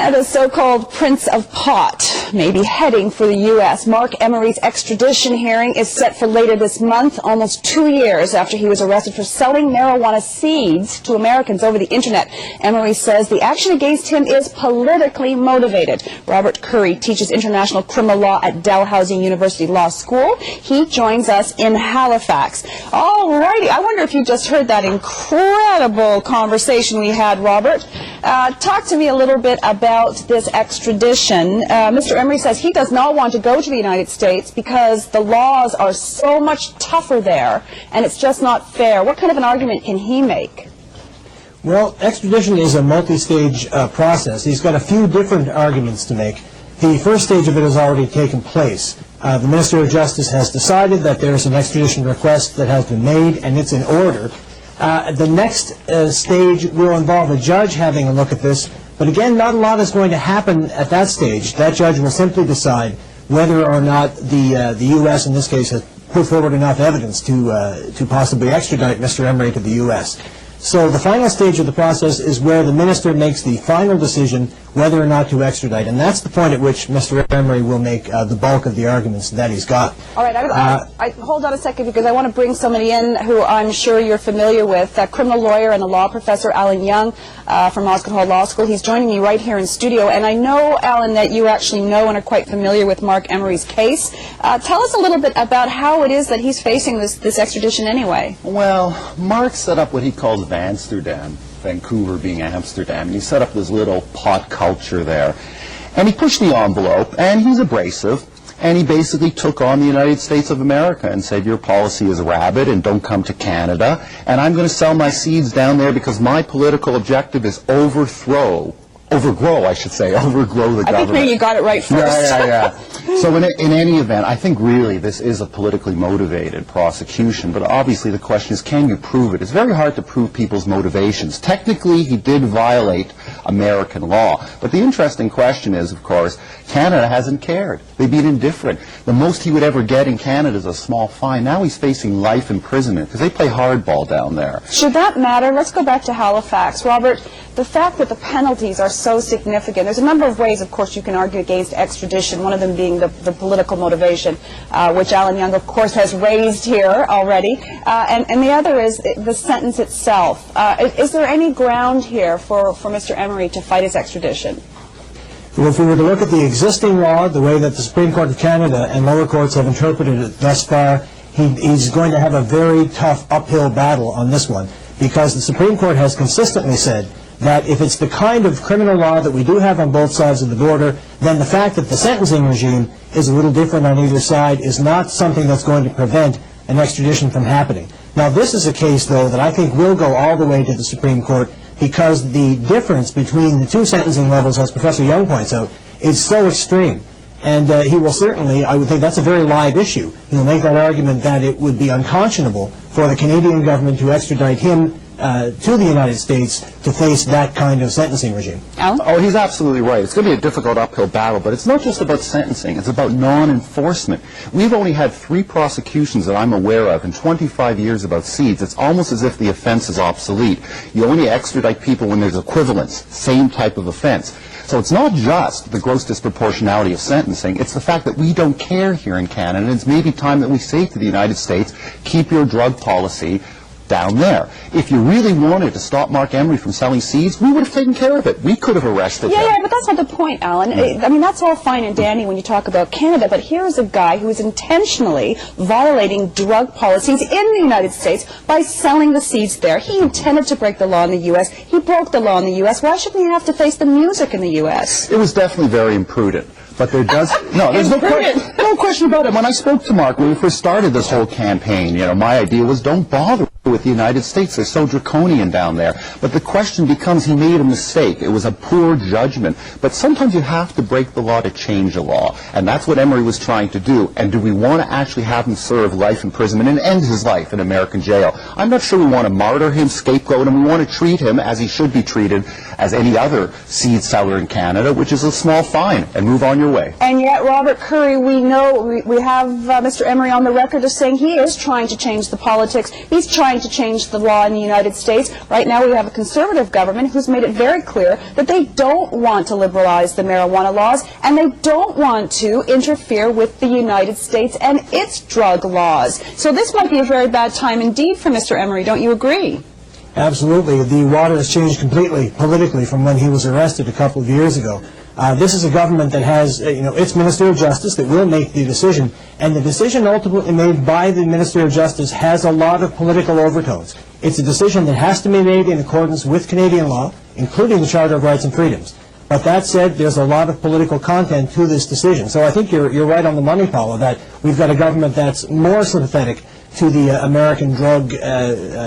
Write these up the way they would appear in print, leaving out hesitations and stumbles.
Canada's so-called Prince of Pot may be heading for the U.S. Marc Emery's extradition hearing is set for later this month, almost 2 years after he was arrested for selling marijuana seeds to Americans over the Internet. Emery says the action against him is politically motivated. Robert Curry teaches international criminal law at Dalhousie University Law School. He joins us in Halifax. All righty. I wonder if you just heard that incredible conversation we had, Robert. Talk to me a little bit about this extradition. Mr. Emery says he does not want to go to the United States because the laws are so much tougher there, and it's just not fair. What kind of an argument can he make? Well, extradition is a multi-stage process. He's got a few different arguments to make. The first stage of it has already taken place. The Minister of Justice has decided that there is an extradition request that has been made, and it's in order. The next stage will involve a judge having a look at this, but again, not a lot is going to happen at that stage. That judge will simply decide whether or not the U.S. in this case has put forward enough evidence to possibly extradite Mr. Emery to the U.S. So the final stage of the process is where the minister makes the final decision whether or not to extradite, and that's the point at which Mr. Emery will make the bulk of the arguments that he's got. All right, hold on a second, because I want to bring somebody in who I'm sure you're familiar with, a criminal lawyer and a law professor, Alan Young, from Osgoode Hall Law School. He's joining me right here in studio, and I know, Alan, that you actually know and are quite familiar with Marc Emery's case. Tell us a little bit about how it is that he's facing this extradition anyway. Well, Marc set up what he calls Amsterdam, Vancouver being Amsterdam, and he set up this little pot culture there. And he pushed the envelope, and he was abrasive, and he basically took on the United States of America and said, your policy is rabid and don't come to Canada, and I'm going to sell my seeds down there because my political objective is overgrow the government. I think maybe you got it right first. Yeah. So in any event, I think really this is a politically motivated prosecution, but obviously the question is, can you prove it? It's very hard to prove people's motivations. Technically, he did violate American law, but the interesting question is, of course, Canada hasn't cared. They've been indifferent. The most he would ever get in Canada is a small fine. Now he's facing life imprisonment because they play hardball down there. Should that matter? Let's go back to Halifax. Robert, the fact that the penalties are so significant, there's a number of ways, of course, you can argue against extradition, one of them being the political motivation, which Alan Young, of course, has raised here already, and the other is the sentence itself. Is there any ground here for Mr. Emery to fight his extradition? Well, if we were to look at the existing law, the way that the Supreme Court of Canada and lower courts have interpreted it thus far, he's going to have a very tough uphill battle on this one, because the Supreme Court has consistently said that if it's the kind of criminal law that we do have on both sides of the border, then the fact that the sentencing regime is a little different on either side is not something that's going to prevent an extradition from happening. Now, this is a case, though, that I think will go all the way to the Supreme Court, because the difference between the two sentencing levels, as Professor Young points out, is so extreme. And he will certainly, I would think that's a very live issue. He'll make that argument that it would be unconscionable for the Canadian government to extradite him to the United States to face that kind of sentencing regime. Alan? Oh, he's absolutely right. It's going to be a difficult uphill battle, but it's not just about sentencing. It's about non-enforcement. We've only had 3 prosecutions that I'm aware of in 25 years about seeds. It's almost as if the offense is obsolete. You only extradite people when there's equivalence, same type of offense. So it's not just the gross disproportionality of sentencing, it's the fact that we don't care here in Canada, and it's maybe time that we say to the United States, keep your drug policy down there. If you really wanted to stop Marc Emery from selling seeds, we would have taken care of it. We could have arrested him. Yeah, but that's not the point, Alan. I mean, that's all fine and dandy when you talk about Canada, but here's a guy who is intentionally violating drug policies in the United States by selling the seeds there. He intended to break the law in the U.S. He broke the law in the U.S. Why shouldn't he have to face the music in the U.S.? It was definitely very imprudent. But there does, no, there's no question about it. When I spoke to Marc, when we first started this whole campaign, my idea was don't bother with the United States. They're so draconian down there. But the question becomes, he made a mistake. It was a poor judgment. But sometimes you have to break the law to change a law. And that's what Emery was trying to do. And do we want to actually have him serve life imprisonment and end his life in American jail? I'm not sure we want to martyr him, scapegoat him. We want to treat him as he should be treated as any other seed seller in Canada, which is a small fine, and move on your way. And yet, Robert Curry, we know, we have Mr. Emery on the record as saying he is trying to change the politics. He's trying trying to change the law in the United States. Right now we have a conservative government who's made it very clear that they don't want to liberalize the marijuana laws, and they don't want to interfere with the United States and its drug laws. So this might be a very bad time indeed for Mr. Emery. Don't you agree? Absolutely. The water has changed completely politically from when he was arrested a couple of years ago. This is a government that has, its Minister of Justice that will make the decision, and the decision ultimately made by the Minister of Justice has a lot of political overtones. It's a decision that has to be made in accordance with Canadian law, including the Charter of Rights and Freedoms. But that said, there's a lot of political content to this decision. So I think you're right on the money, Paula, that we've got a government that's more sympathetic to the American drug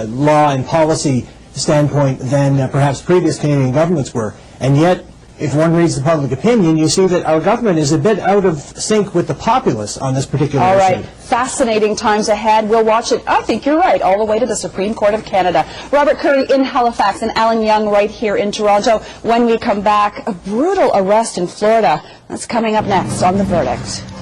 law and policy standpoint than perhaps previous Canadian governments were. And yet, if one reads the public opinion, you see that our government is a bit out of sync with the populace on this particular issue. All right. Fascinating times ahead. We'll watch it, I think you're right, all the way to the Supreme Court of Canada. Robert Curry in Halifax and Alan Young right here in Toronto. When we come back, a brutal arrest in Florida. That's coming up next on The Verdict.